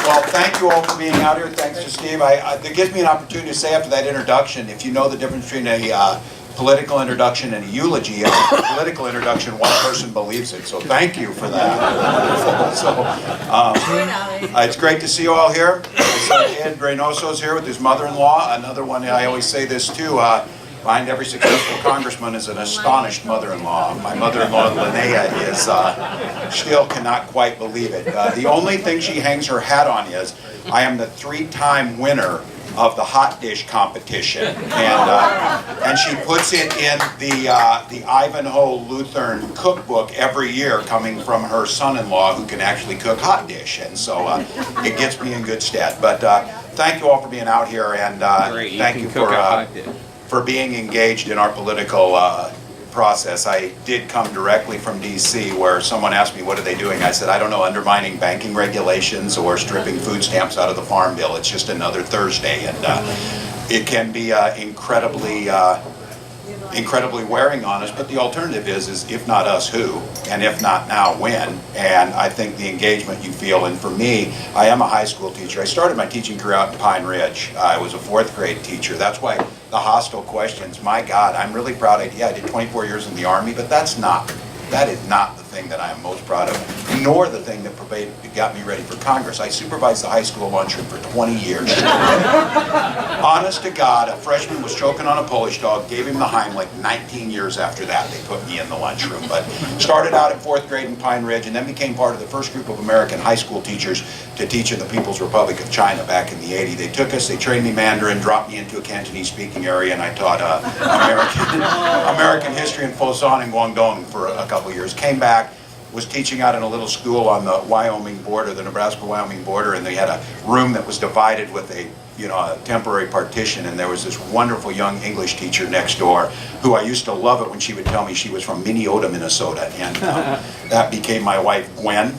Well, thank you all for being out here. Thanks to Steve. It gives me an opportunity to say after that introduction, if you know the difference between a political introduction and a eulogy, a political introduction, one person believes it. So thank you for that. It's great to see you all here. Ed Reynoso's here with his mother-in-law. Another one, I always say this too, behind every successful congressman is an astonished mother-in-law. My mother-in-law, Linnea, still cannot quite believe it. The only thing she hangs her hat on is, I am the 3-time winner of the hot dish competition, and she puts it in the Ivanhoe Lutheran cookbook every year, coming from her son-in-law who can actually cook hot dish, and so it gets me in good stead. But thank you all for being out here, and thank you for being engaged in our political process. I did come directly from DC, where someone asked me, what are they doing? I said, I don't know, undermining banking regulations or stripping food stamps out of the farm bill. It's just another Thursday, and it can be incredibly wearing on us, but the alternative is if not us, who? And if not now, when? And I think the engagement you feel, and for me, I am a high school teacher. I started my teaching career out in Pine Ridge. I was a 4th grade teacher. That's why the hostile questions, my God, I'm really proud. I did 24 years in the Army, but that is not the thing that I am most proud of, nor the thing that got me ready for Congress. I supervised the high school lunchroom for 20 years. Honest to God, a freshman was choking on a Polish dog, gave him the Heimlich. 19 years after that, they put me in the lunchroom. But started out in 4th grade in Pine Ridge, and then became part of the first group of American high school teachers to teach in the People's Republic of China back in the 80s. They took us, they trained me Mandarin, dropped me into a Cantonese speaking area, and I taught American history in Fosan and Guangdong for a couple years. Came back, was teaching out in a little school on the Wyoming border, the Nebraska-Wyoming border, and they had a room that was divided with a temporary partition, and there was this wonderful young English teacher next door who I used to love it when she would tell me she was from Minneapolis, Minnesota, and that became my wife, Gwen,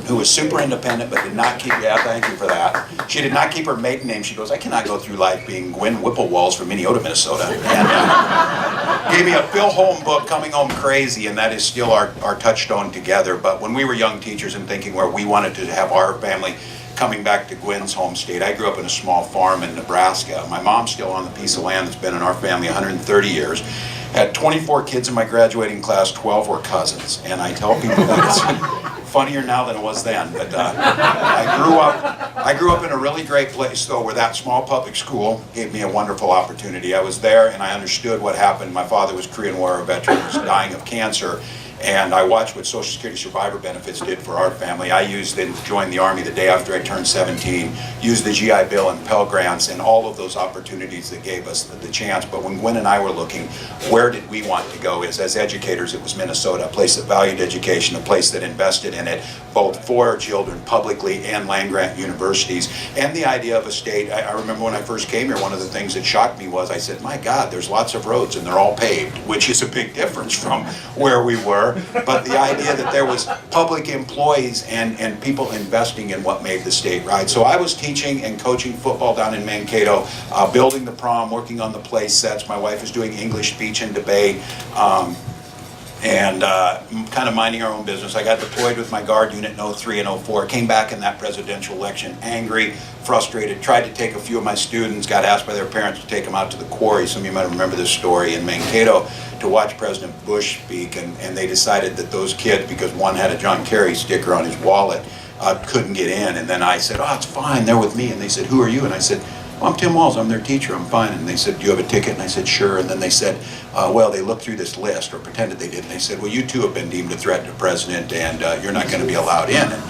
who was super independent but did not keep, thank you for that. She did not keep her maiden name. She goes, I cannot go through life being Gwen Walz from Minneapolis, Minnesota. And gave me a Phil Holm book, Coming Home Crazy, and that is still our touchstone together. But when we were young teachers and thinking where we wanted to have our family coming back to Gwen's home state, I grew up in a small farm in Nebraska. My mom's still on the piece of land that's been in our family 130 years. Had 24 kids in my graduating class, 12 were cousins. And I tell people that it's funnier now than it was then. But I grew up in a really great place, though, where that small public school gave me a wonderful opportunity. I was there and I understood what happened. My father was a Korean War veteran, was dying of cancer. And I watched what Social Security survivor benefits did for our family. I joined the Army the day after I turned 17, used the GI Bill and Pell Grants and all of those opportunities that gave us the chance. But when Gwen and I were looking, where did we want to go? As educators, it was Minnesota, a place that valued education, a place that invested in it, both for our children publicly and land-grant universities. And the idea of a state, I remember when I first came here, one of the things that shocked me was I said, my God, there's lots of roads and they're all paved, which is a big difference from where we were. But the idea that there was public employees and people investing in what made the state right. So I was teaching and coaching football down in Mankato, building the prom, working on the play sets. My wife was doing English speech and debate. And kind of minding our own business. I got deployed with my Guard unit in 03 and 04, came back in that presidential election angry, frustrated, tried to take a few of my students, got asked by their parents to take them out to the quarry. Some of you might remember this story in Mankato, to watch President Bush speak, and they decided that those kids, because one had a John Kerry sticker on his wallet, couldn't get in. And then I said, oh, it's fine, they're with me. And they said, who are you? And I said, I'm Tim Walz, I'm their teacher, I'm fine. And they said, do you have a ticket? And I said, sure. And then they said, well, they looked through this list, or pretended they did, and they said, well, you too have been deemed a threat to the president, and you're not going to be allowed in. And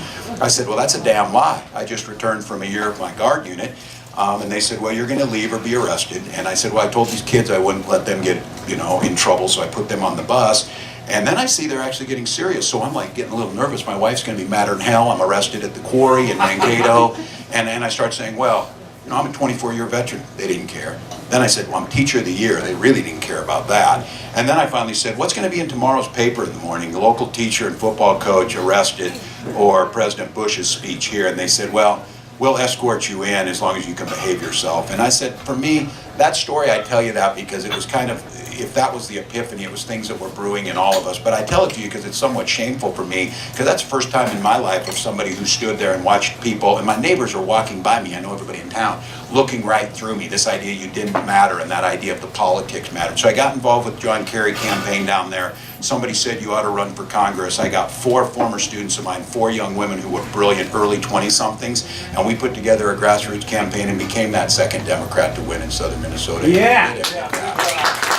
I said, well, that's a damn lie. I just returned from a year of my Guard unit. And they said, well, you're going to leave or be arrested. And I said, well, I told these kids I wouldn't let them get, in trouble, so I put them on the bus. And then I see they're actually getting serious, so I'm like getting a little nervous. My wife's going to be madder than hell. I'm arrested at the quarry in Mankato. And I start saying, well, I'm a 24-year veteran. They didn't care. Then I said, well, I'm Teacher of the Year. They really didn't care about that. And then I finally said, what's going to be in tomorrow's paper in the morning? The local teacher and football coach arrested, or President Bush's speech here. And they said, well, we'll escort you in as long as you can behave yourself. And I said, for me, that story, I tell you that because it was kind of, if that was the epiphany, it was things that were brewing in all of us. But I tell it to you because it's somewhat shameful for me, because that's the first time in my life of somebody who stood there and watched people, and my neighbors are walking by me, I know everybody in town, looking right through me, this idea you didn't matter and that idea of the politics mattered. So I got involved with John Kerry campaign down there. Somebody said you ought to run for Congress. I got 4 former students of mine, 4 young women who were brilliant early 20-somethings, and we put together a grassroots campaign and became that second Democrat to win in southern Minnesota. Yeah.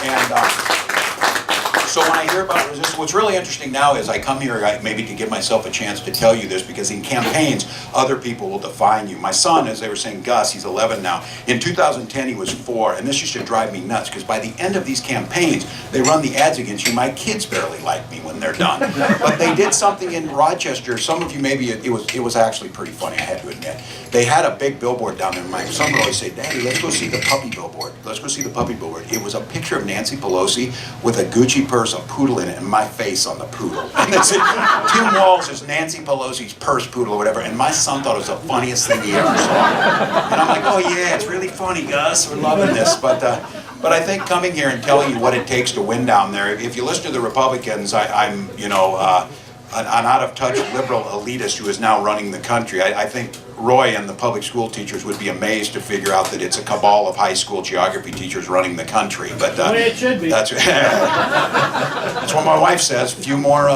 And so when I hear about resistance, what's really interesting now is I come here maybe to give myself a chance to tell you this, because in campaigns, other people will define you. My son, as they were saying, Gus, he's 11 now. In 2010, he was 4, and this used to drive me nuts, because by the end of these campaigns, they run the ads against you. My kids barely like me when they're done. But they did something in Rochester. Some of you maybe, it was actually pretty funny, I had to admit. They had a big billboard down there. My son would always say, Daddy, let's go see the puppy billboard. Let's go see the puppy billboard. It was a picture of Nancy Pelosi with a Gucci purse, a poodle in it, and my face on the poodle. And they said, Tim Walz is Nancy Pelosi's purse poodle or whatever, and my son thought it was the funniest thing he ever saw. And I'm like, oh yeah, it's really funny, Gus, we're loving this. But I think coming here and telling you what it takes to win down there, if you listen to the Republicans, I'm an out-of-touch liberal elitist who is now running the country. I think Roy and the public school teachers would be amazed to figure out that it's a cabal of high school geography teachers running the country. But the way it should be. That's what my wife says. A few more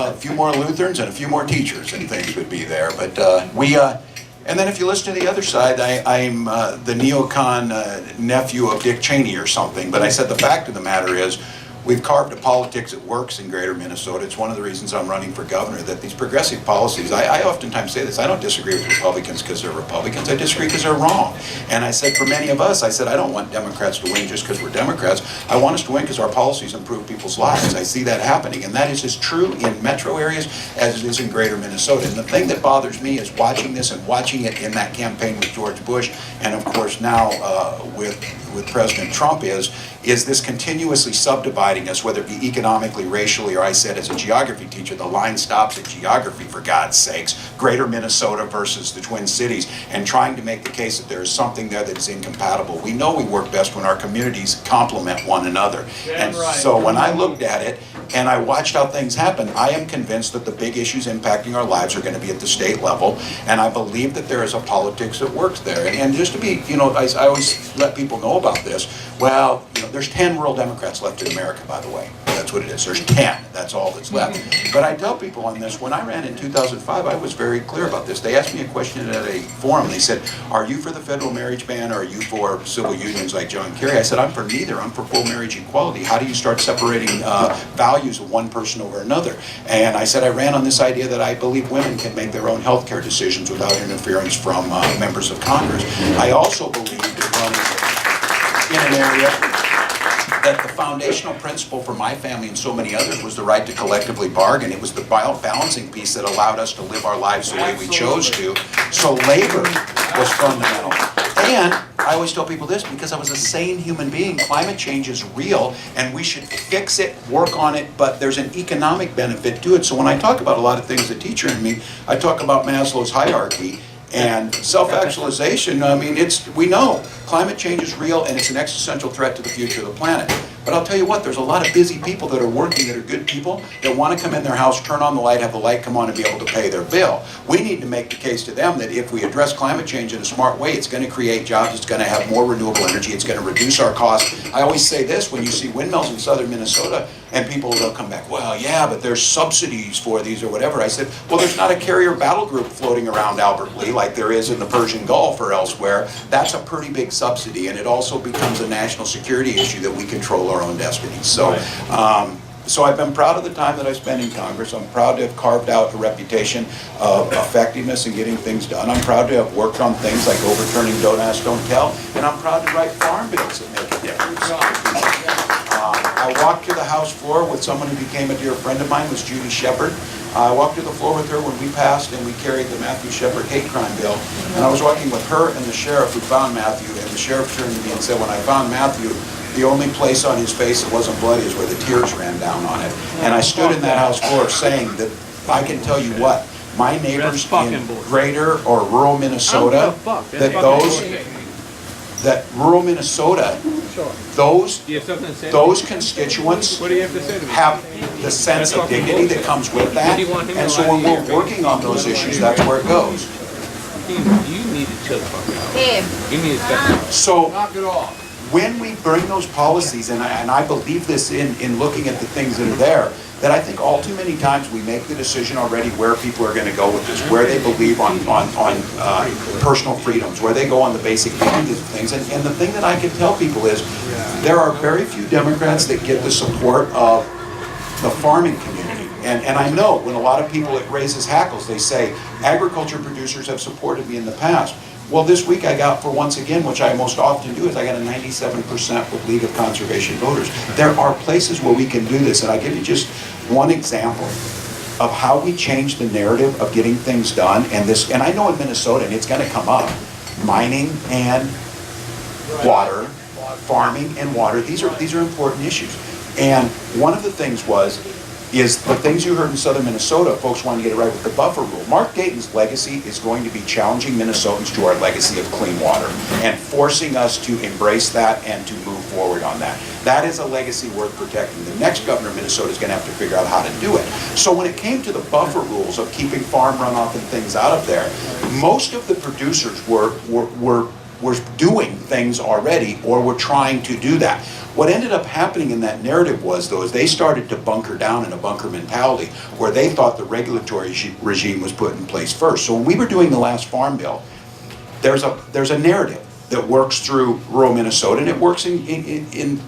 Lutherans and a few more teachers, and things would be there. But and then if you listen to the other side, I'm the neocon nephew of Dick Cheney or something. But I said the fact of the matter is, we've carved a politics that works in greater Minnesota. It's one of the reasons I'm running for governor, that these progressive policies, I oftentimes say this, I don't disagree with Republicans because they're Republicans, I disagree because they're wrong. And I said, for many of us, I said, I don't want Democrats to win just because we're Democrats. I want us to win because our policies improve people's lives. I see that happening, and that is as true in metro areas as it is in greater Minnesota. And the thing that bothers me is watching this and watching it in that campaign with George Bush, and of course now with President Trump is this continuously subdividing us, whether it be economically, racially, or I said as a geography teacher, the line stops at geography, for God's sakes, greater Minnesota versus the Twin Cities, and trying to make the case that there is something there that is incompatible. We know we work best when our communities complement one another. And so when I looked at it and I watched how things happen, I am convinced that the big issues impacting our lives are going to be at the state level, and I believe that there is a politics that works there. And just to be, I always let people know about this. Well, there's 10 rural Democrats left in America, by the way. That's what it is. There's 10. That's all that's left. But I tell people on this, when I ran in 2005, I was very clear about this. They asked me a question at a forum. They said, are you for the federal marriage ban, or are you for civil unions like John Kerry? I said, I'm for neither. I'm for full marriage equality. How do you start separating values of one person over another? And I said, I ran on this idea that I believe women can make their own health care decisions without interference from members of Congress. I also believe that running in an area that the foundational principle for my family and so many others was the right to collectively bargain. It was the balancing piece that allowed us to live our lives the way we chose to. So labor was fundamental. And I always tell people this, because I was a sane human being, climate change is real and we should fix it, work on it, but there's an economic benefit to it. So when I talk about a lot of things, the teacher in me, I talk about Maslow's hierarchy. And self-actualization, we know climate change is real and it's an existential threat to the future of the planet. But I'll tell you what, there's a lot of busy people that are working, that are good people, that want to come in their house, turn on the light, have the light come on, and be able to pay their bill. We need to make the case to them that if we address climate change in a smart way, it's going to create jobs, it's going to have more renewable energy, it's going to reduce our costs. I always say this, when you see windmills in southern Minnesota, and people will come back, well, yeah, but there's subsidies for these or whatever. I said, well, there's not a carrier battle group floating around Albert Lee like there is in the Persian Gulf or elsewhere. That's a pretty big subsidy, and it also becomes a national security issue that we control our own destiny. So, so I've been proud of the time that I spent in Congress. I'm proud to have carved out a reputation of effectiveness in getting things done. I'm proud to have worked on things like overturning Don't Ask, Don't Tell, and I'm proud to write farm bills that make a difference. I walked to the House floor with someone who became a dear friend of mine, was Judy Shepard. I walked to the floor with her when we passed and we carried the Matthew Shepard hate crime bill. And I was walking with her and the sheriff who found Matthew, and the sheriff turned to me and said, when I found Matthew, the only place on his face that wasn't bloody is where the tears ran down on it. And I stood in that House floor saying that I can tell you what, my neighbors in greater or rural Minnesota, that rural Minnesota those constituents have the sense of dignity that comes with that. And so when we're working on those issues, that's where it goes. You need to chill the fuck out. You need to step out. So when we bring those policies, and I believe this in looking at the things that are there, that I think all too many times we make the decision already where people are going to go with this, where they believe on personal freedoms, where they go on the basic values of things. And the thing that I can tell people is there are very few Democrats that get the support of the farming community. And I know when a lot of people, it raises hackles. They say, agriculture producers have supported me in the past. Well, this week I got, for once again, which I most often do, is I got a 97% with League of Conservation Voters. There are places where we can do this, and I'll give you just one example of how we change the narrative of getting things done. And I know in Minnesota, and it's going to come up, mining and water, farming and water, these are important issues. And one of the things is the things you heard in southern Minnesota, folks want to get it right with the buffer rule. Mark Dayton's legacy is going to be challenging Minnesotans to our legacy of clean water and forcing us to embrace that and to move forward on that. That is a legacy worth protecting. The next governor of Minnesota is going to have to figure out how to do it. So when it came to the buffer rules of keeping farm runoff and things out of there, most of the producers were doing things already or were trying to do that. What ended up happening in that narrative was, though, is they started to bunker down in a bunker mentality where they thought the regulatory regime was put in place first. So when we were doing the last farm bill, there's a narrative that works through rural Minnesota, and it works in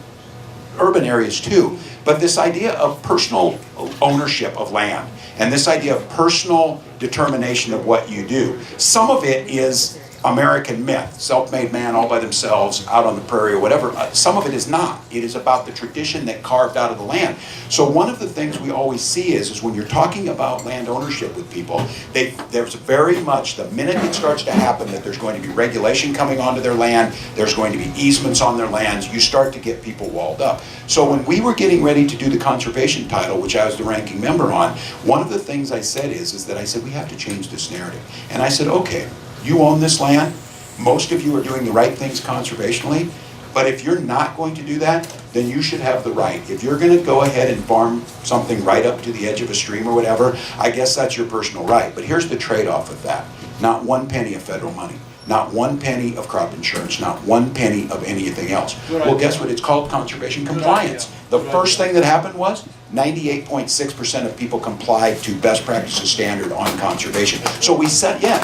urban areas too. But this idea of personal ownership of land and this idea of personal determination of what you do, some of it is American myth, self-made man all by themselves out on the prairie or whatever. Some of it is not. It is about the tradition that carved out of the land. So one of the things we always see is when you're talking about land ownership with people, there's very much, the minute it starts to happen that there's going to be regulation coming onto their land, there's going to be easements on their lands, you start to get people walled up. So when we were getting ready to do the conservation title, which I was the ranking member on, one of the things I said is that I said, we have to change this narrative. And I said, okay, you own this land, most of you are doing the right things conservationally, but if you're not going to do that, then you should have the right. If you're going to go ahead and farm something right up to the edge of a stream or whatever, I guess that's your personal right. But here's the trade-off of that. Not one penny of federal money, not one penny of crop insurance, not one penny of anything else. Well, guess what? It's called conservation compliance. The first thing that happened was 98.6% of people complied to best practices standard on conservation. So we set up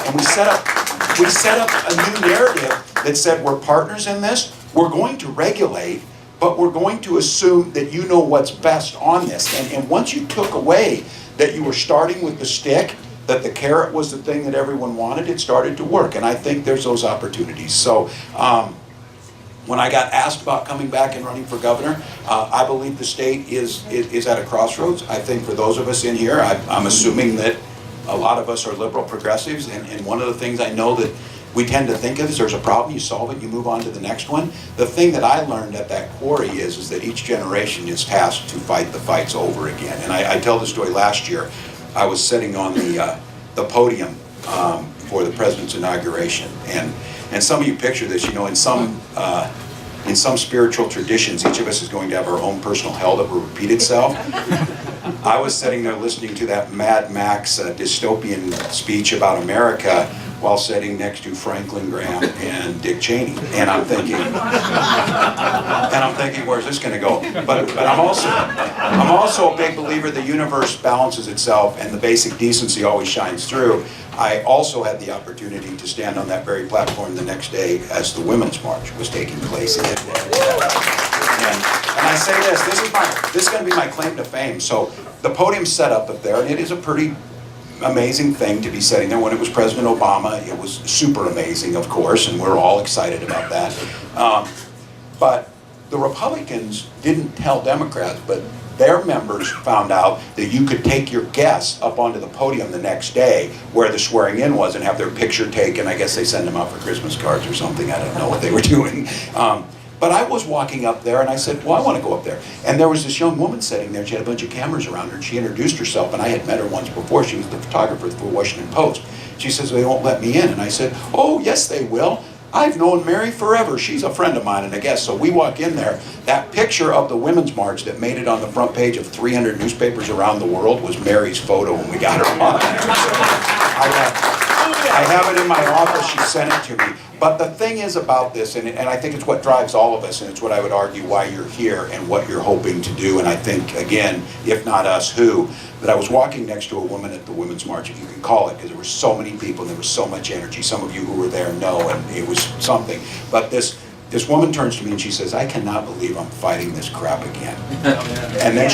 a new narrative that said we're partners in this, we're going to regulate, but we're going to assume that you know what's best on this. And once you took away that you were starting with the stick, that the carrot was the thing that everyone wanted, it started to work. And I think there's those opportunities. So when I got asked about coming back and running for governor, I believe the state is at a crossroads. I think for those of us in here, I'm assuming that a lot of us are liberal progressives, and one of the things I know that we tend to think of is there's a problem, you solve it, you move on to the next one. The thing that I learned at that quarry is that each generation is tasked to fight the fights over again. And I tell the story last year. I was sitting on the podium for the president's inauguration, and some of you picture this, you know, in some spiritual traditions, each of us is going to have our own personal hell that will repeat itself. I was sitting there listening to that Mad Max dystopian speech about America while sitting next to Franklin Graham and Dick Cheney, and I'm thinking, where's this going to go? But I'm also a big believer the universe balances itself, and the basic decency always shines through. I also had the opportunity to stand on that very platform the next day as the Women's March was taking place. And I say this is going to be my claim to fame. So the podium's set up there, and it is a pretty amazing thing to be sitting there. When it was President Obama, it was super amazing, of course, and we're all excited about that. But the Republicans didn't tell Democrats, but their members found out that you could take your guests up onto the podium the next day where the swearing in was and have their picture taken. I guess they send them out for Christmas cards or something. I don't know what they were doing. But I was walking up there and I said, well, I want to go up there. And there was this young woman sitting there. She had a bunch of cameras around her. And she introduced herself, and I had met her once before. She was the photographer for the Washington Post. She says, they won't let me in. And I said, oh, yes, they will. I've known Mary forever. She's a friend of mine and a guest. So we walk in there. That picture of the Women's March that made it on the front page of 300 newspapers around the world was Mary's photo when we got her on. I have it in my office. She sent it to me. But the thing is about this, and I think it's what drives all of us, and it's what I would argue why you're here and what you're hoping to do. And I think, again, if not us, who? That I was walking next to a woman at the Women's March, if you can call it, because there were so many people and there was so much energy. Some of you who were there know, and it was something. But this woman turns to me and she says, I cannot believe I'm fighting this crap again. And then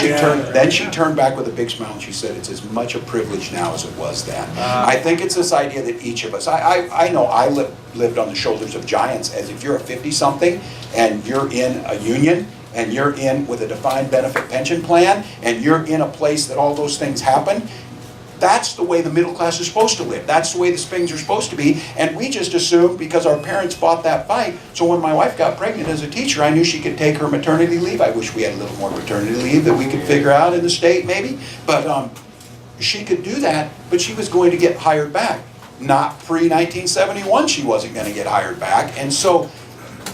she turned back with a big smile and she said, it's as much a privilege now as it was then. I think it's this idea that each of us, I know I lived on the shoulders of giants, as if you're a 50-something and you're in a union and you're in with a defined benefit pension plan and you're in a place that all those things happen. That's the way the middle class is supposed to live. That's the way the Spings are supposed to be. And we just assumed because our parents fought that fight. So when my wife got pregnant as a teacher, I knew she could take her maternity leave. I wish we had a little more paternity leave that we could figure out in the state maybe. But she could do that, but she was going to get hired back. Not pre-1971 she wasn't going to get hired back. And so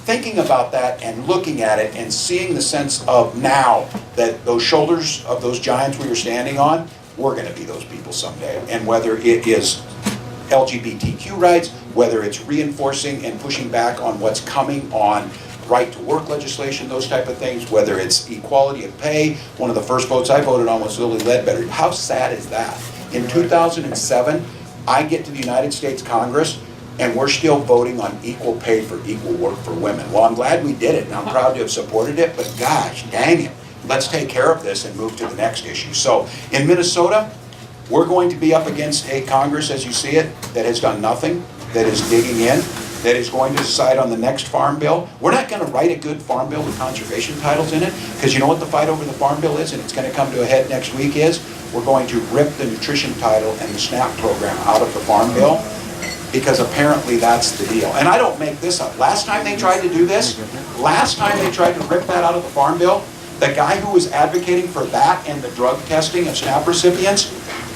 thinking about that and looking at it and seeing the sense of now that those shoulders of those giants we were standing on, we're going to be those people someday. And whether it is LGBTQ rights, whether it's reinforcing and pushing back on what's coming on right to work legislation, those type of things, whether it's equality of pay. One of the first votes I voted on was Lilly Ledbetter. How sad is that? In 2007, I get to the United States Congress and we're still voting on equal pay for equal work for women. Well, I'm glad we did it and I'm proud to have supported it, but gosh, dang it. Let's take care of this and move to the next issue. So in Minnesota, we're going to be up against a Congress, as you see it, that has done nothing, that is digging in, that is going to decide on the next farm bill. We're not going to write a good farm bill with conservation titles in it, because you know what the fight over the farm bill is, and it's going to come to a head next week, is we're going to rip the nutrition title and the SNAP program out of the farm bill, because apparently that's the deal. And I don't make this up. Last time they tried to do this, last time they tried to rip that out of the farm bill, the guy who was advocating for that and the drug testing of SNAP recipients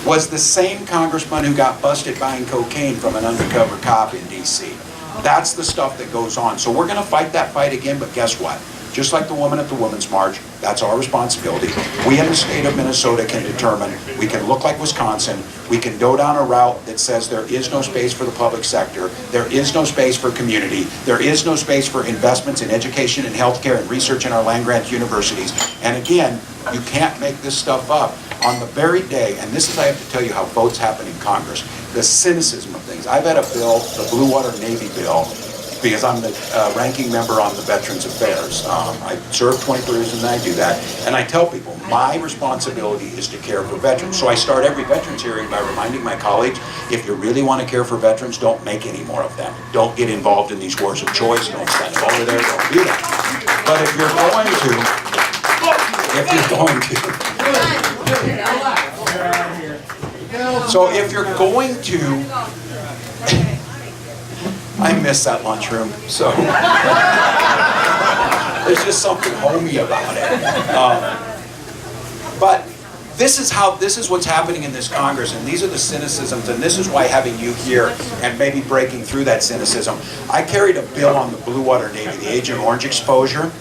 was the same congressman who got busted buying cocaine from an undercover cop in D.C. That's the stuff that goes on. So we're going to fight that fight again, but guess what? Just like the woman at the Women's March, that's our responsibility. We in the state of Minnesota can determine, we can look like Wisconsin, we can go down a route that says there is no space for the public sector, there is no space for community, there is no space for investments in education and healthcare and research in our land-grant universities. And again, you can't make this stuff up. On the very day, and this is, I have to tell you how votes happen in Congress, the cynicism of things. I've had a bill, the Blue Water Navy bill, because I'm the ranking member on the Veterans Affairs. I serve 23 years and I do that. And I tell people, my responsibility is to care for veterans. So I start every veterans hearing by reminding my colleagues, if you really want to care for veterans, don't make any more of them. Don't get involved in these wars of choice. Don't send them over there. Don't do that. But if you're going to, I miss that lunchroom, so there's just something homey about it. But this is what's happening in this Congress, and these are the cynicisms, and this is why having you here and maybe breaking through that cynicism. I carried a bill on the Blue Water Navy, the Agent Orange exposure,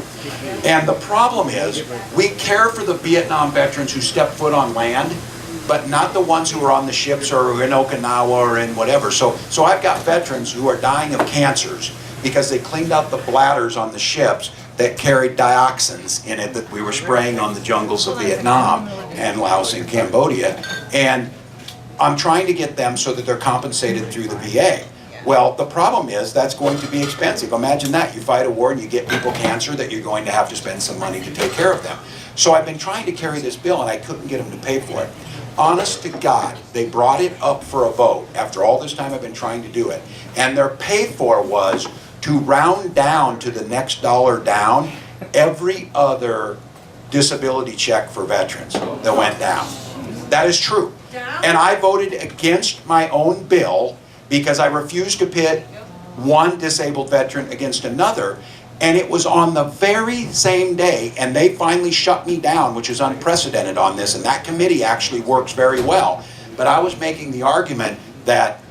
and the problem is we care for the Vietnam veterans who step foot on land, but not the ones who are on the ships or in Okinawa or in whatever. So I've got veterans who are dying of cancers because they cleaned out the bladders on the ships that carried dioxins in it that we were spraying on the jungles of Vietnam and Laos and Cambodia. And I'm trying to get them so that they're compensated through the VA. Well, the problem is that's going to be expensive. Imagine that. You fight a war and you get people cancer that you're going to have to spend some money to take care of them. So I've been trying to carry this bill and I couldn't get them to pay for it. Honest to God, they brought it up for a vote after all this time I've been trying to do it. And their pay for was to round down to the next dollar down every other disability check for veterans that went down. That is true. And I voted against my own bill because I refused to pit one disabled veteran against another. And it was on the very same day, and they finally shut me down, which is unprecedented on this, and that committee actually works very well. But I was making the argument that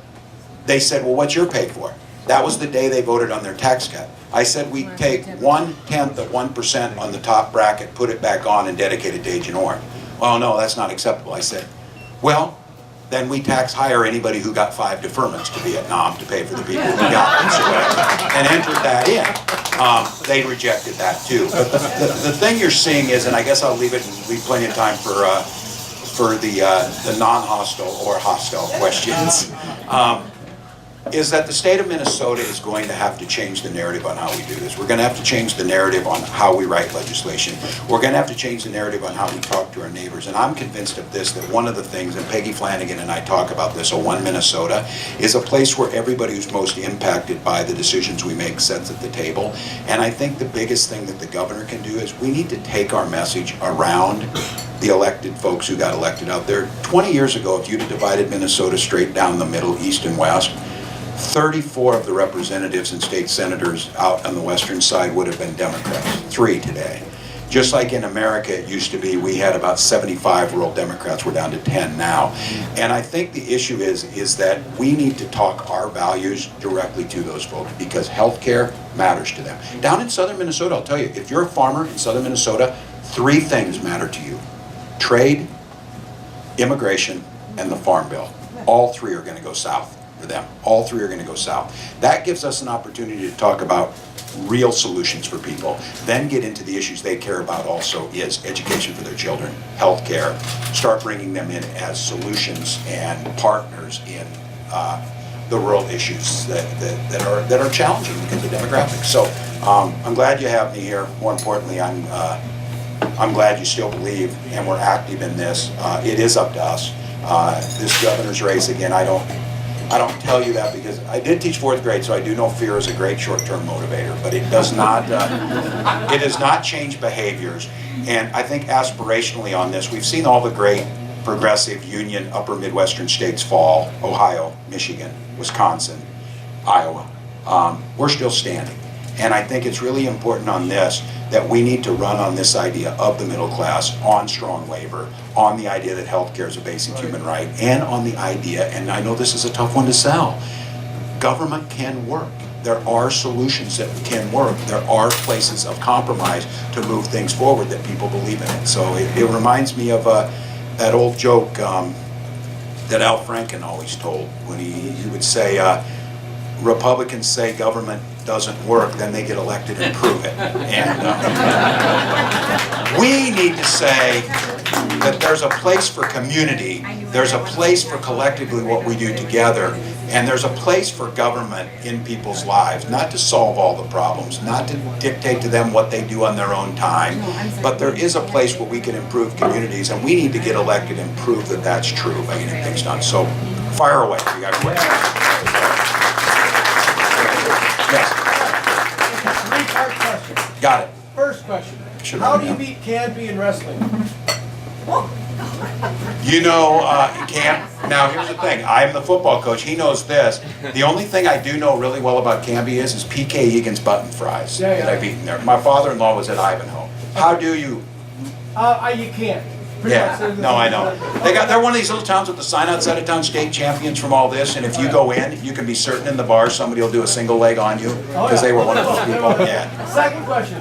they said, well, what's your pay for? That was the day they voted on their tax cut. I said we'd take 1/10 of 1% on the top bracket, put it back on, and dedicate it to Agent Orange. Well, no, that's not acceptable. I said, well, then we tax higher anybody who got 5 deferments to Vietnam to pay for the people who got it, and entered that in. They rejected that too. But the thing you're seeing is, and I guess I'll leave it and leave plenty of time for the non-hostile or hostile questions, is that the state of Minnesota is going to have to change the narrative on how we do this. We're going to have to change the narrative on how we write legislation. We're going to have to change the narrative on how we talk to our neighbors. And I'm convinced of this, that one of the things, and Peggy Flanagan and I talk about this, One Minnesota, is a place where everybody who's most impacted by the decisions we make sits at the table. And I think the biggest thing that the governor can do is we need to take our message around the elected folks who got elected out there. 20 years ago, if you'd have divided Minnesota straight down the middle, east and west, 34 of the representatives and state senators out on the western side would have been Democrats, 3 today. Just like in America it used to be, we had about 75 rural Democrats, we're down to 10 now. And I think the issue is that we need to talk our values directly to those folks, because healthcare matters to them. Down in southern Minnesota, I'll tell you, if you're a farmer in southern Minnesota, 3 things matter to you: trade, immigration, and the farm bill. All 3 are going to go south for them. All 3 are going to go south. That gives us an opportunity to talk about real solutions for people, then get into the issues they care about also, is education for their children, health care, start bringing them in as solutions and partners in the rural issues that are challenging because of demographics. So I'm glad you have me here. More importantly, I'm glad you still believe and we're active in this. It is up to us. This governor's race, again, I don't tell you that because I did teach 4th grade, so I do know fear is a great short-term motivator, but it does not change behaviors. And I think aspirationally on this, we've seen all the great progressive union upper Midwestern states fall: Ohio, Michigan, Wisconsin, Iowa. We're still standing. And I think it's really important on this that we need to run on this idea of the middle class, on strong labor, on the idea that healthcare is a basic human right, and on the idea, and I know this is a tough one to sell, government can work. There are solutions that can work. There are places of compromise to move things forward that people believe in it. So it reminds me of that old joke that Al Franken always told when he would say, Republicans say government doesn't work, then they get elected and prove it. And we need to say that there's a place for community, there's a place for collectively what we do together, and there's a place for government in people's lives, not to solve all the problems, not to dictate to them what they do on their own time, but there is a place where we can improve communities, and we need to get elected and prove that that's true by getting things done. So fire away. You got questions? Yes. Three-part question. Got it. First question. How do you beat Canby in wrestling? You know, you can't. Now, here's the thing. I'm the football coach. He knows this. The only thing I do know really well about Canby is P.K. Egan's button fries that I've eaten there. My father-in-law was at Ivanhoe. How do you? You can't. Yeah, no, I know. They're one of these little towns with the sign outside of town, state champions from all this, and if you go in, you can be certain in the bar somebody will do a single leg on you, because they were one of those people. Yeah. Second question.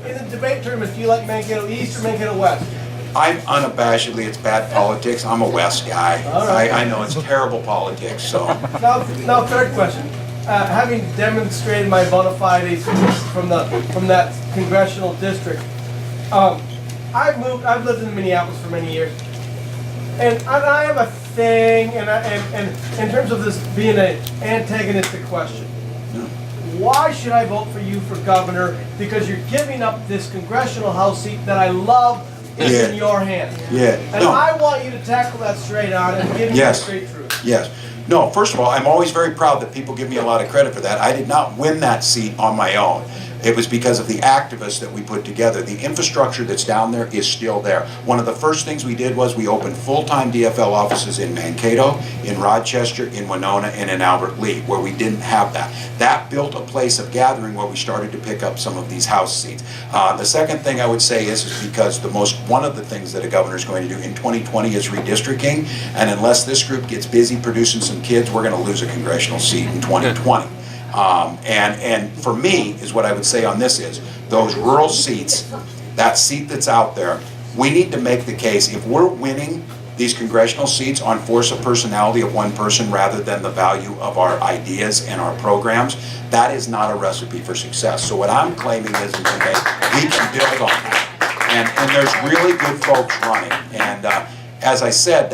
In the debate tournament, do you like Mankato East or Mankato West? I'm unabashedly, it's bad politics. I'm a West guy. Right. I know it's terrible politics, so. Now third question. Having demonstrated my bona fides from that congressional district, I've lived in Minneapolis for many years, and I have a thing, and in terms of this being an antagonistic question, why should I vote for you for governor? Because you're giving up this congressional House seat that I love is in your hands. Yeah. And I want you to tackle that straight on and give me the straight truth. Yes. No, first of all, I'm always very proud that people give me a lot of credit for that. I did not win that seat on my own. It was because of the activists that we put together. The infrastructure that's down there is still there. One of the first things we did was we opened full-time DFL offices in Mankato, in Rochester, in Winona, and in Albert Lea, where we didn't have that. That built a place of gathering where we started to pick up some of these House seats. The second thing I would say is because one of the things that a governor is going to do in 2020 is redistricting, and unless this group gets busy producing some kids, we're going to lose a congressional seat in 2020. And for me, is what I would say on this is, those rural seats, that seat that's out there, we need to make the case, if we're winning these congressional seats on force of personality of one person rather than the value of our ideas and our programs, that is not a recipe for success. So what I'm claiming is that we can build on that. And there's really good folks running. And as I said,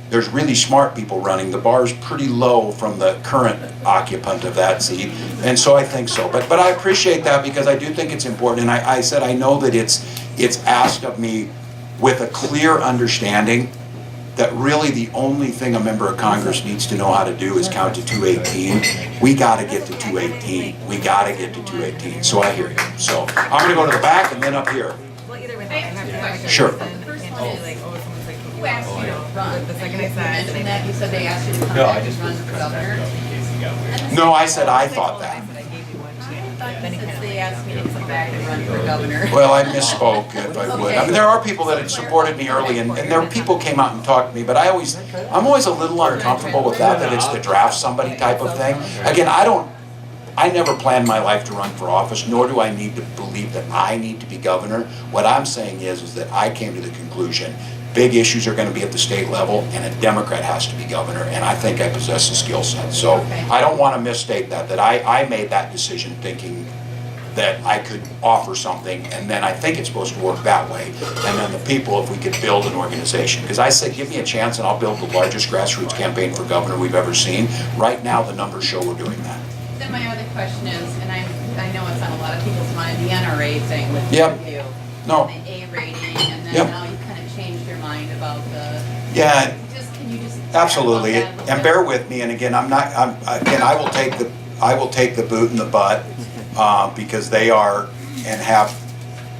there's really smart people running. The bar's pretty low from the current occupant of that seat. And so I think so. But I appreciate that because I do think it's important. And I said I know that it's asked of me with a clear understanding that really the only thing a member of Congress needs to know how to do is count to 218. We got to get to 218. We got to get to 218. So I hear you. So I'm going to go to the back and then up here. Well, either way, I have to question. Sure. Who asked you to run? The second I said, And that you said they asked you to come back and run for governor? No, I said I thought that. Since they asked me to come back and run for governor. Well, I misspoke if I would. I mean, there are people that had supported me early, and there were people came out and talked to me, but I'm always a little uncomfortable with that it's the draft somebody type of thing. Again, I never planned my life to run for office, nor do I need to believe that I need to be governor. What I'm saying is that I came to the conclusion, big issues are going to be at the state level, and a Democrat has to be governor, and I think I possess the skill set. So I don't want to misstate that I made that decision thinking that I could offer something, and then I think it's supposed to work that way. And then the people, if we could build an organization. Because I said, give me a chance and I'll build the largest grassroots campaign for governor we've ever seen. Right now, the numbers show we're doing that. Then my other question is, and I know it's on a lot of people's mind, the NRA thing with Yep. you. No. The A rating, and then Yep. now you kind of changed your mind about the. Yeah. Can you just. Absolutely, talk about that a and little bear with me, and again, I will take the boot in the butt, because they are and have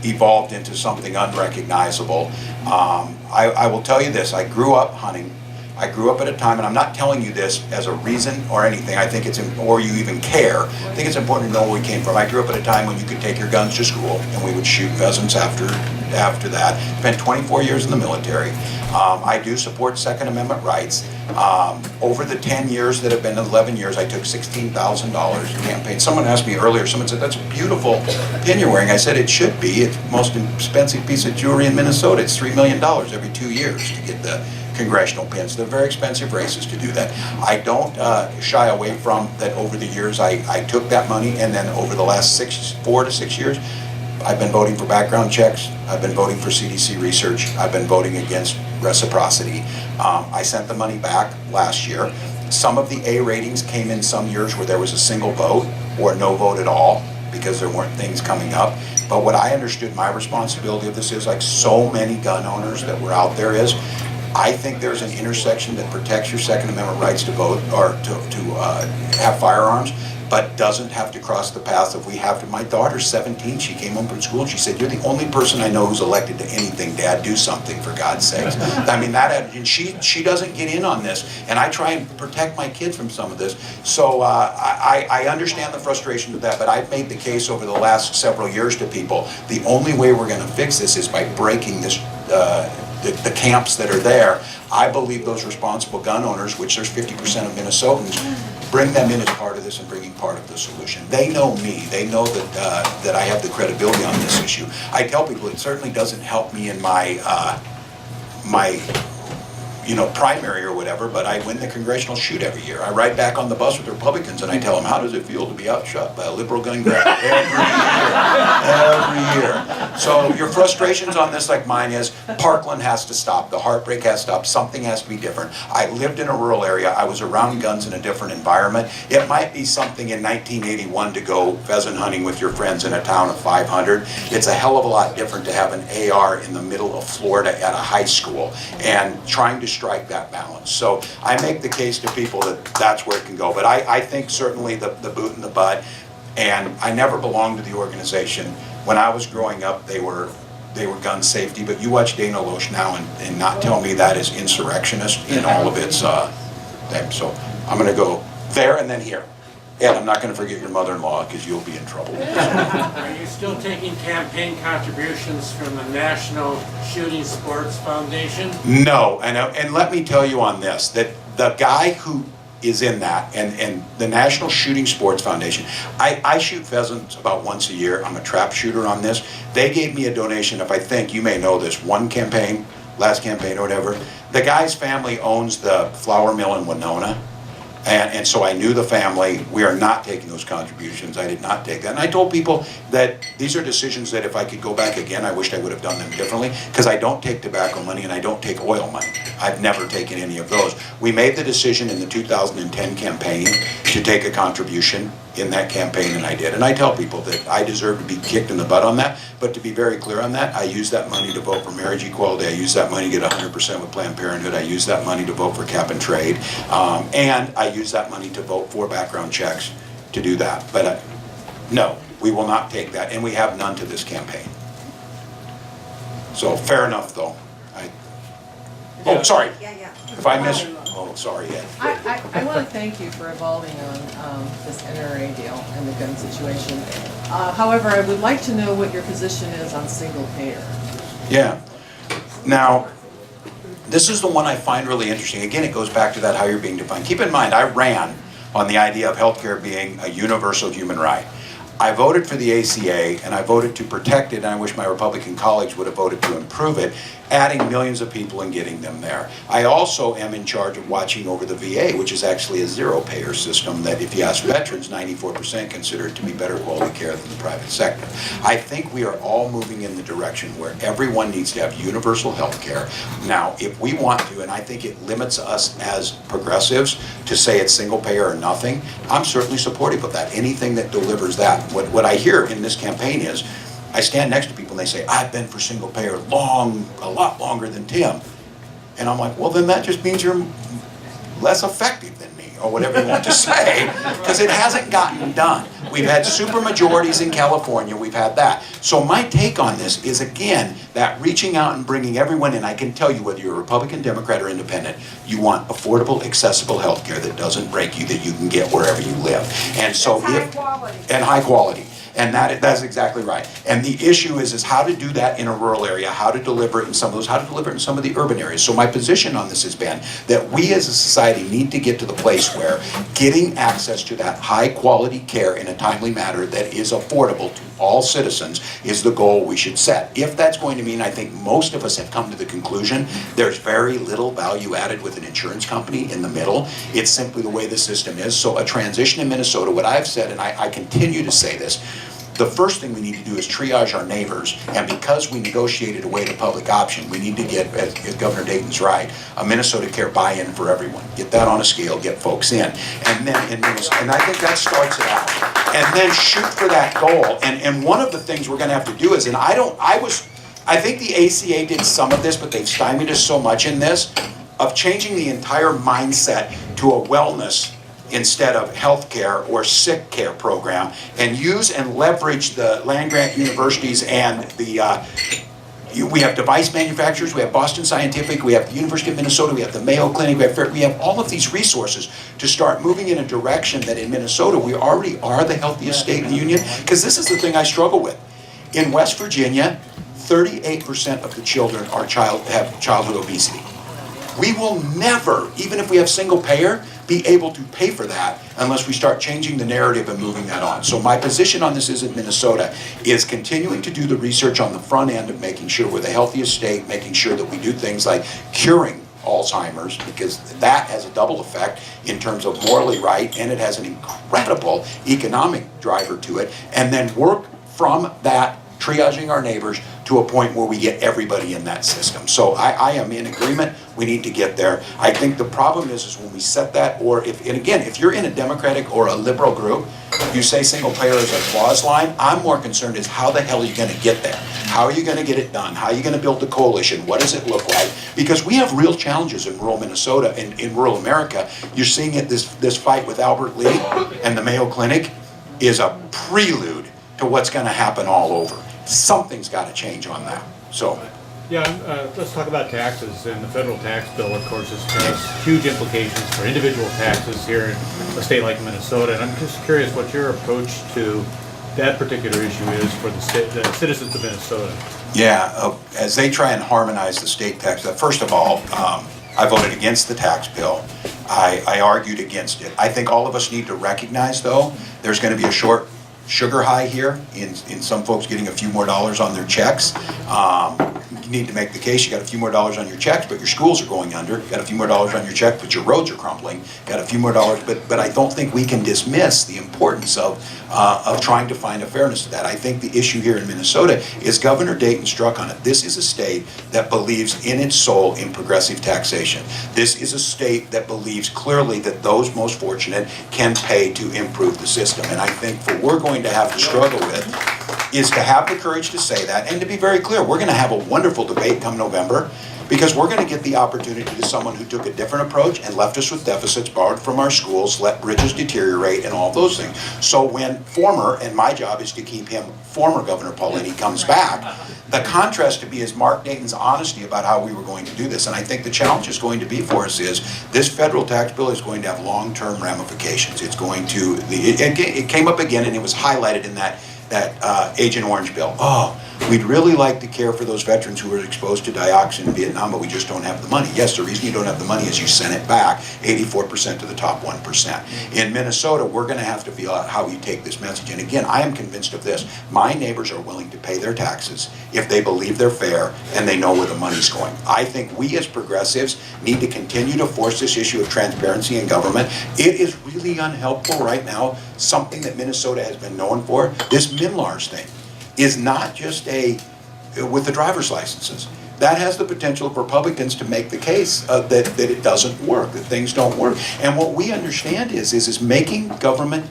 evolved into something unrecognizable. I will tell you this, I grew up hunting. I grew up at a time, and I'm not telling you this as a reason or anything, I think or you even care. I think it's important to know where we came from. I grew up at a time when you could take your guns to school, and we would shoot pheasants after that. Spent 24 years in the military. I do support Second Amendment rights. Over the 10 years that have been 11 years, I took $16,000 to campaign. Someone asked me earlier, someone said, that's a beautiful pin you're wearing. I said, it should be. It's the most expensive piece of jewelry in Minnesota. It's $3 million every 2 years to get the congressional pins. They're very expensive races to do that. I don't shy away from that. Over the years, I took that money, and then over the last 4 to 6 years, I've been voting for background checks. I've been voting for CDC research. I've been voting against reciprocity. I sent the money back last year. Some of the A ratings came in some years where there was a single vote or no vote at all because there weren't things coming up. But what I understood my responsibility of this is, like so many gun owners that were out there, is I think there's an intersection that protects your Second Amendment rights to vote or to have firearms, but doesn't have to cross the path of my daughter's 17, she came home from school and she said, you're the only person I know who's elected to anything, Dad, do something for God's sakes. I mean, and she doesn't get in on this, and I try and protect my kids from some of this. So I understand the frustration with that, but I've made the case over the last several years to people, the only way we're gonna fix this is by breaking this, the camps that are there. I believe those responsible gun owners, which there's 50% of Minnesotans, bring them in as part of this and bringing part of the solution. They know me. They know that I have the credibility on this issue. I tell people it certainly doesn't help me in my primary or whatever, but I win the congressional shoot every year. I ride back on the bus with the Republicans and I tell them, how does it feel to be outshot by a liberal gun grab? Every year. So your frustrations on this, like mine, is Parkland has to stop. The heartbreak has to stop. Something has to be different. I lived in a rural area. I was around guns in a different environment. It might be something in 1981 to go pheasant hunting with your friends in a town of 500. It's a hell of a lot different to have an AR in the middle of Florida at a high school and trying to strike that balance. So I make the case to people that that's where it can go. But I think certainly the boot in the butt, and I never belonged to the organization. When I was growing up, they were gun safety, but you watch Dana Loesch now and not tell me that is insurrectionist in all of its things. So I'm going to go there and then here. Ed, I'm not going to forget your mother-in-law because you'll be in trouble. Are you still taking campaign contributions from the National Shooting Sports Foundation? No, and let me tell you on this, that the guy who is in that, and the National Shooting Sports Foundation. I shoot pheasants about once a year. I'm a trap shooter on this. They gave me a donation of, I think you may know this, one campaign, last campaign or whatever. The guy's family owns the flour mill in Winona. And so I knew the family. We are not taking those contributions. I did not take that. And I told people that these are decisions that if I could go back again, I wished I would have done them differently, because I don't take tobacco money and I don't take oil money. I've never taken any of those. We made the decision in the 2010 campaign to take a contribution in that campaign, and I did. And I tell people that I deserve to be kicked in the butt on that, but to be very clear on that, I use that money to vote for marriage equality. I use that money to get 100% with Planned Parenthood. I use that money to vote for cap and trade. And I use that money to vote for background checks to do that. But no, we will not take that, and we have none to this campaign. So fair enough, though. Oh, sorry. If I missed, oh, sorry, Ed. I want to thank you for evolving on this NRA deal and the gun situation. However, I would like to know what your position is on single payer. Yeah. Now, this is the one I find really interesting. Again, it goes back to that how you're being defined. Keep in mind, I ran on the idea of healthcare being a universal human right. I voted for the ACA, and I voted to protect it, and I wish my Republican colleagues would have voted to improve it, adding millions of people and getting them there. I also am in charge of watching over the VA, which is actually a zero-payer system that, if you ask veterans, 94% consider it to be better quality care than the private sector. I think we are all moving in the direction where everyone needs to have universal health care. Now, if we want to, and I think it limits us as progressives to say it's single-payer or nothing, I'm certainly supportive of that, anything that delivers that. What I hear in this campaign is, I stand next to people and they say, I've been for single payer a lot longer than Tim. And I'm like, well, then that just means you're less effective than me, or whatever you want to say, because it hasn't gotten done. We've had super majorities in California, we've had that. So my take on this is, again, that reaching out and bringing everyone in. I can tell you, whether you're a Republican, Democrat, or Independent, you want affordable, accessible health care that doesn't break you, that you can get wherever you live. And so high quality. And that's exactly right. And the issue is how to do that in a rural area, how to deliver it in some of those, how to deliver it in some of the urban areas. So my position on this has been that we as a society need to get to the place where getting access to that high quality care in a timely manner that is affordable to all citizens is the goal we should set. If that's going to mean, I think most of us have come to the conclusion, there's very little value added with an insurance company in the middle. It's simply the way the system is. So a transition in Minnesota, what I've said, and I continue to say this, the first thing we need to do is triage our neighbors, and because we negotiated away the public option, we need to get, as Governor Dayton's right, a Minnesota Care buy-in for everyone. Get that on a scale, get folks in. And then, and I think that starts it out. And then shoot for that goal. And one of the things we're gonna have to do is, I think the ACA did some of this, but they've stymied us so much in this, of changing the entire mindset to a wellness instead of healthcare or sick care program, and use and leverage the land-grant universities and the we have device manufacturers, we have Boston Scientific, we have the University of Minnesota, we have the Mayo Clinic, we have all of these resources to start moving in a direction that in Minnesota we already are the healthiest state in the union. Because this is the thing I struggle with. In West Virginia, 38% of the children have childhood obesity. We will never, even if we have single payer, be able to pay for that unless we start changing the narrative and moving that on. So my position on this is in Minnesota is continuing to do the research on the front end of making sure we're the healthiest state, making sure that we do things like curing Alzheimer's, because that has a double effect in terms of morally right, and it has an incredible economic driver to it, and then work from that, triaging our neighbors to a point where we get everybody in that system. So I am in agreement, we need to get there. I think the problem is when we set that, or if you're in a Democratic or a liberal group, you say single payer is a clause line, I'm more concerned is how the hell are you gonna get there? How are you gonna get it done? How are you gonna build the coalition? What does it look like? Because we have real challenges in rural Minnesota and in rural America. You're seeing it, this fight with Albert Lee and the Mayo Clinic is a prelude to what's gonna happen all over. Something's got to change on that. So, yeah, let's talk about taxes. And the federal tax bill, of course, has huge implications for individual taxes here in a state like Minnesota. And I'm just curious what your approach to that particular issue is for the citizens of Minnesota. Yeah, as they try and harmonize the state tax, first of all, I voted against the tax bill. I argued against it. I think all of us need to recognize, though, there's going to be a short sugar high here in some folks getting a few more dollars on their checks. You need to make the case, you got a few more dollars on your checks, but your schools are going under. You got a few more dollars on your check, but your roads are crumbling. Got a few more dollars, but I don't think we can dismiss the importance of trying to find a fairness to that. I think the issue here in Minnesota is Governor Dayton struck on it. This is a state that believes in its soul in progressive taxation. This is a state that believes clearly that those most fortunate can pay to improve the system. And I think what we're going to have to struggle with is to have the courage to say that, and to be very clear, we're going to have a wonderful debate come November, because we're going to get the opportunity to someone who took a different approach and left us with deficits, borrowed from our schools, let bridges deteriorate, and all those things. So when and my job is to keep him, former Governor Paulini comes back, the contrast to be is Mark Dayton's honesty about how we were going to do this. And I think the challenge is going to be for us is this federal tax bill is going to have long-term ramifications. It's going to, it came up again, and it was highlighted in that Agent Orange bill. Oh, we'd really like to care for those veterans who were exposed to dioxin in Vietnam, but we just don't have the money. Yes, the reason you don't have the money is you sent it back 84% to the top 1%. In Minnesota, we're going to have to feel out how we take this message. And again, I am convinced of this. My neighbors are willing to pay their taxes if they believe they're fair and they know where the money's going. I think we as progressives need to continue to force this issue of transparency in government. It is really unhelpful right now, something that Minnesota has been known for. This MNLARS thing is not just with the driver's licenses. That has the potential of Republicans to make the case that it doesn't work, that things don't work. And what we understand is making government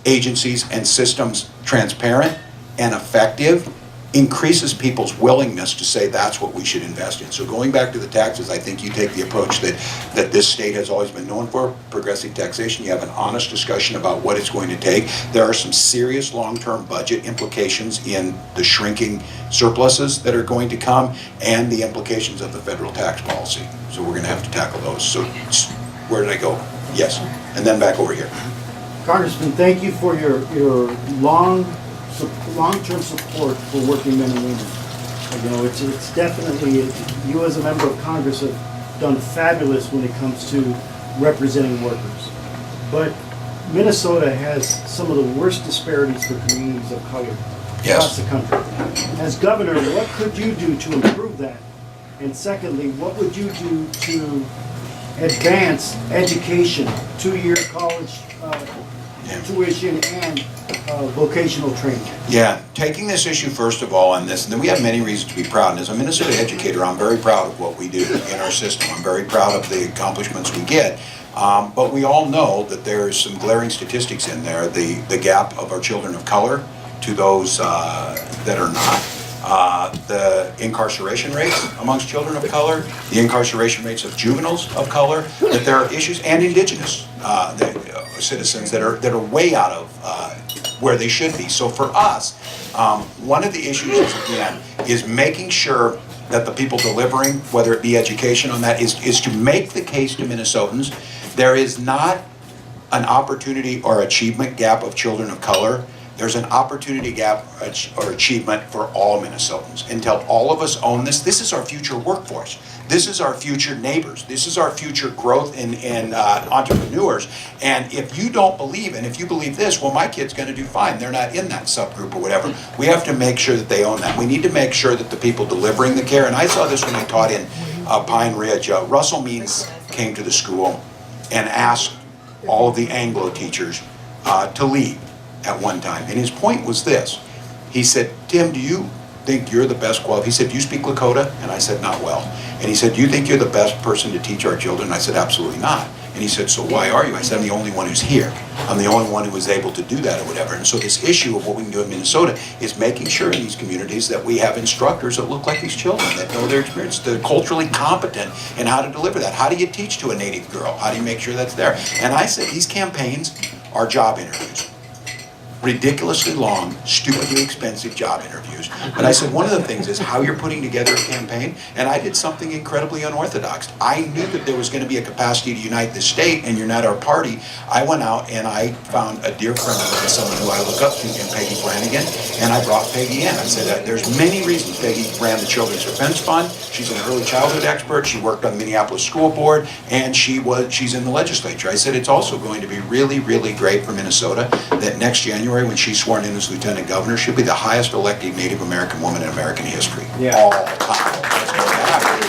agencies and systems transparent and effective increases people's willingness to say that's what we should invest in. So going back to the taxes, I think you take the approach that this state has always been known for, progressive taxation. You have an honest discussion about what it's going to take. There are some serious long-term budget implications in the shrinking surpluses that are going to come and the implications of the federal tax policy. So we're going to have to tackle those. So where did I go? Yes, and then back over here. Congressman, thank you for your long-term support for working men and women. You know, it's definitely, you as a member of Congress have done fabulous when it comes to representing workers. But Minnesota has some of the worst disparities for communities of color across the country. As governor, what could you do to improve that? And secondly, what would you do to advance education, 2-year college tuition and vocational training? Yeah, taking this issue first of all on this, and then we have many reasons to be proud. And as a Minnesota educator, I'm very proud of what we do in our system. I'm very proud of the accomplishments we get. But we all know that there's some glaring statistics in there. The gap of our children of color to those that are not. The incarceration rates amongst children of color, the incarceration rates of juveniles of color, that there are issues, and indigenous citizens that are way out of where they should be. So for us, one of the issues is making sure that the people delivering, whether it be education on that, is to make the case to Minnesotans. There is not an opportunity or achievement gap of children of color. There's an opportunity gap or achievement for all Minnesotans. Until all of us own this, this is our future workforce. This is our future neighbors. This is our future growth in entrepreneurs. And if you don't believe, and if you believe this, well, my kid's going to do fine. They're not in that subgroup or whatever. We have to make sure that they own that. We need to make sure that the people delivering the care, and I saw this when I taught in Pine Ridge. Russell Means came to the school and asked all of the Anglo teachers to leave at one time. And his point was this. He said, Tim, do you think you're the best qualified? He said, do you speak Lakota? And I said, not well. And he said, do you think you're the best person to teach our children? And I said, absolutely not. And he said, so why are you? I said, I'm the only one who's here. I'm the only one who was able to do that or whatever. And so this issue of what we can do in Minnesota is making sure in these communities that we have instructors that look like these children, that know their experience, they're culturally competent in how to deliver that. How do you teach to a Native girl? How do you make sure that's there? And I said, these campaigns are job interviews. ridiculously long, stupidly expensive job interviews. But I said, one of the things is how you're putting together a campaign, and I did something incredibly unorthodox. I knew that there was going to be a capacity to unite the state, and you're not our party. I went out and I found a dear friend of mine, someone who I look up to, in Peggy Flanagan, and I brought Peggy in. I said, there's many reasons. Peggy ran the Children's Defense Fund. She's an early childhood expert. She worked on the Minneapolis School Board, and she's in the legislature. I said, it's also going to be really, really great for Minnesota that next January, when she's sworn in as Lieutenant Governor, she'll be the highest elected Native American woman in American history. Yeah. All time. That's going to happen.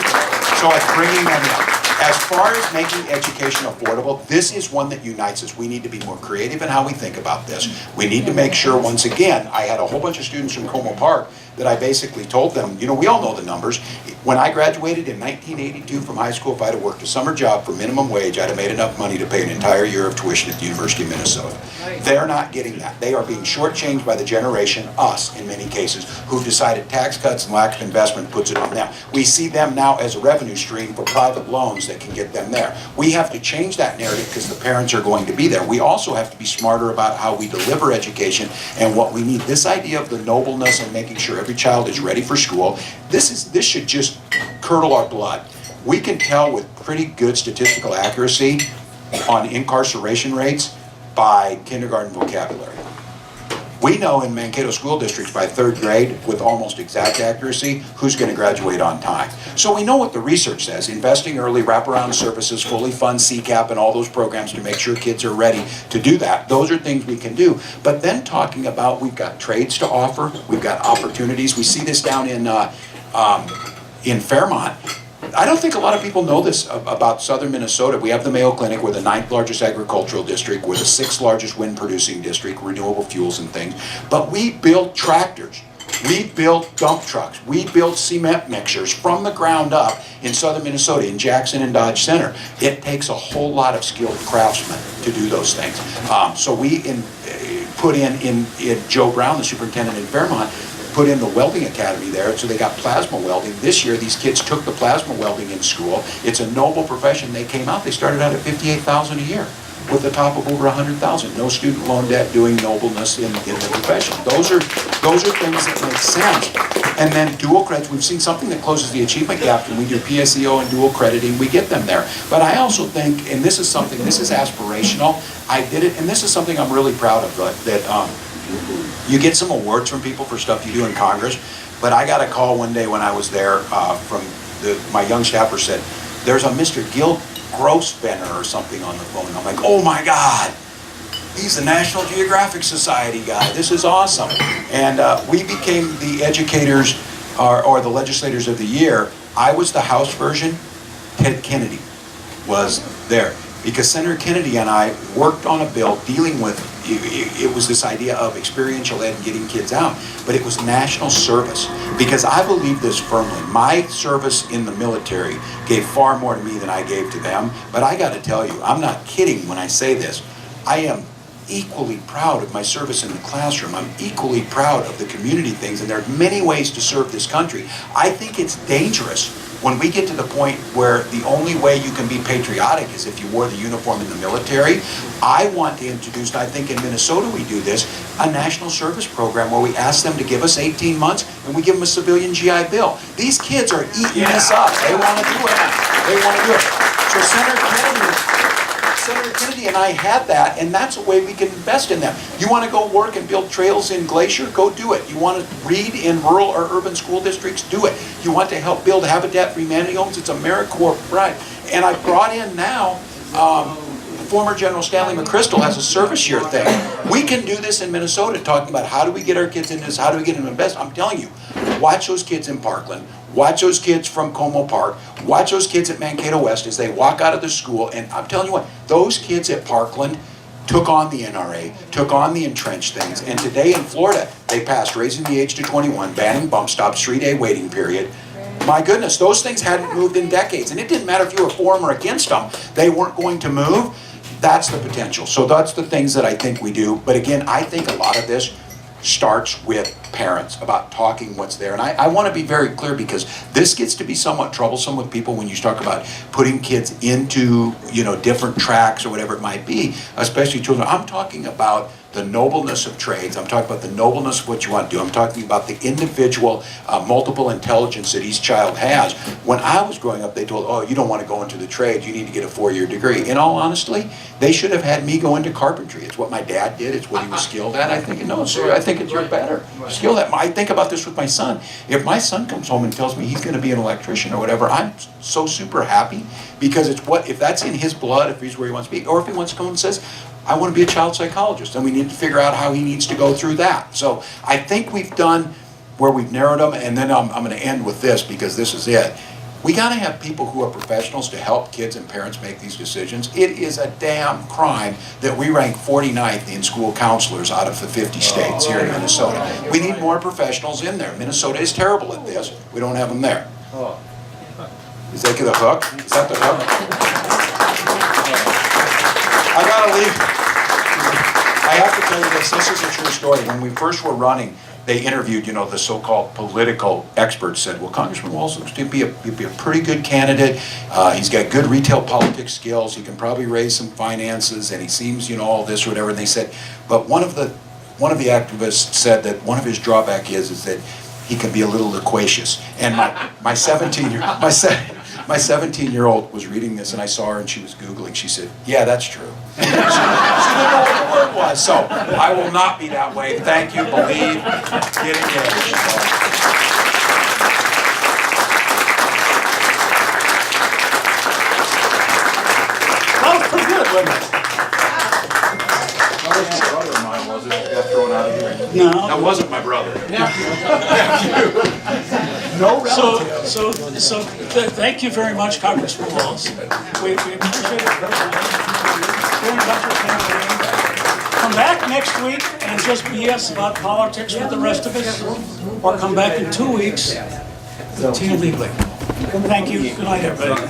So it's bringing them in. As far as making education affordable, this is one that unites us. We need to be more creative in how we think about this. We need to make sure, once again, I had a whole bunch of students from Como Park that I basically told them, you know, we all know the numbers. When I graduated in 1982 from high school, if I'd have worked a summer job for minimum wage, I'd have made enough money to pay an entire year of tuition at the University of Minnesota. They're not getting that. They are being shortchanged by the generation, us in many cases, who've decided tax cuts and lack of investment puts it on them. We see them now as a revenue stream for private loans that can get them there. We have to change that narrative because the parents are going to be there. We also have to be smarter about how we deliver education and what we need. This idea of the nobleness and making sure every child is ready for school, this should just curdle our blood. We can tell with pretty good statistical accuracy on incarceration rates by kindergarten vocabulary. We know in Mankato school districts by third grade with almost exact accuracy who's going to graduate on time. So we know what the research says. Investing early, wraparound services, fully fund CCAP and all those programs to make sure kids are ready to do that. Those are things we can do. But then talking about we've got trades to offer, we've got opportunities. We see this down in Fairmont. I don't think a lot of people know this about southern Minnesota. We have the Mayo Clinic. We're the 9th largest agricultural district. We're the 6th largest wind producing district, renewable fuels and things. But we build tractors. We build dump trucks. We build cement mixers from the ground up in southern Minnesota, in Jackson and Dodge Center. It takes a whole lot of skilled craftsmen to do those things. So we put in Joe Brown, the superintendent in Fairmont, put in the welding academy there, so they got plasma welding. This year, these kids took the plasma welding in school. It's a noble profession. They came out, they started out at $58,000 a year with a top of over $100,000. No student loan debt, doing nobleness in the profession. Those are things that make sense. And then dual credits, we've seen something that closes the achievement gap. When we do PSEO and dual crediting, we get them there. But I also think, and this is aspirational, I did it, and this is something I'm really proud of, that you get some awards from people for stuff you do in Congress, but I got a call one day when I was there from my young staffer said, there's a Mr. Gil Grossbenner or something on the phone. I'm like, oh my God, he's the National Geographic Society guy. This is awesome. And we became the educators or the legislators of the year. I was the House version. Ted Kennedy was there. Because Senator Kennedy and I worked on a bill dealing with, it was this idea of experiential ed and getting kids out, but it was national service. Because I believe this firmly. My service in the military gave far more to me than I gave to them. But I got to tell you, I'm not kidding when I say this. I am equally proud of my service in the classroom. I'm equally proud of the community things, and there are many ways to serve this country. I think it's dangerous when we get to the point where the only way you can be patriotic is if you wore the uniform in the military. I want to introduce, and I think in Minnesota we do this, a national service program where we ask them to give us 18 months and we give them a civilian GI Bill. These kids are eating this up. They want to do it. They want to do it. So Senator Kennedy and I had that, and that's a way we can invest in them. You want to go work and build trails in Glacier? Go do it. You want to read in rural or urban school districts? Do it. You want to help build Habitat for Humanity homes? It's AmeriCorps Pride. And I brought in now, former General Stanley McChrystal has a service year thing. We can do this in Minnesota, talking about how do we get our kids into this, how do we get them to invest. I'm telling you, watch those kids in Parkland. Watch those kids from Como Park. Watch those kids at Mankato West as they walk out of the school. And I'm telling you what, those kids at Parkland took on the NRA, took on the entrenched things. And today in Florida, they passed raising the age to 21, banning bump stops, 3-day waiting period. My goodness, those things hadn't moved in decades. And it didn't matter if you were for them or against them. They weren't going to move. That's the potential. So that's the things that I think we do. But again, I think a lot of this starts with parents about talking what's there. And I want to be very clear, because this gets to be somewhat troublesome with people when you talk about putting kids into, different tracks or whatever it might be, especially children. I'm talking about the nobleness of trades. I'm talking about the nobleness of what you want to do. I'm talking about the individual, multiple intelligence that each child has. When I was growing up, they told, oh, you don't want to go into the trade, you need to get a 4-year degree. In all honesty, they should have had me go into carpentry. It's what my dad did, it's what he was skilled at. I think, no, sir, I think you're better skilled at. I think about this with my son. If my son comes home and tells me he's going to be an electrician or whatever, I'm so super happy, because it's what, if that's in his blood, if he's where he wants to be, or if he wants to go and says, I want to be a child psychologist, and we need to figure out how he needs to go through that. So I think we've done where we've narrowed them, and then I'm going to end with this, because this is it. We got to have people who are professionals to help kids and parents make these decisions. It is a damn crime that we rank 49th in school counselors out of the 50 states here in Minnesota. We need more professionals in there. Minnesota is terrible at this. We don't have them there. Is that the hook? Is that the hook? I gotta leave. I have to tell you this is a true story. When we first were running, they interviewed, the so-called political experts, said, well, Congressman Walz looks to be a pretty good candidate. He's got good retail politics skills. He can probably raise some finances, and he seems, all this or whatever. And they said, but one of the activists said that one of his drawback is that he can be a little loquacious. And my 17-year-old was reading this, and I saw her, and she was Googling. She said, yeah, that's true. she didn't know what the word was. So I will not be that way. Thank you. Believe. Get engaged. That was pretty good, wasn't it? That wasn't a brother of mine, was it? That got thrown out of here? No. That wasn't my brother. No So thank you very much, Congressman Walz. We appreciate it. We're in touch with campaign. Come back next week and just BS about politics with the rest of us, or come back in 2 weeks with Tina Legally. Thank you. Good night, everybody.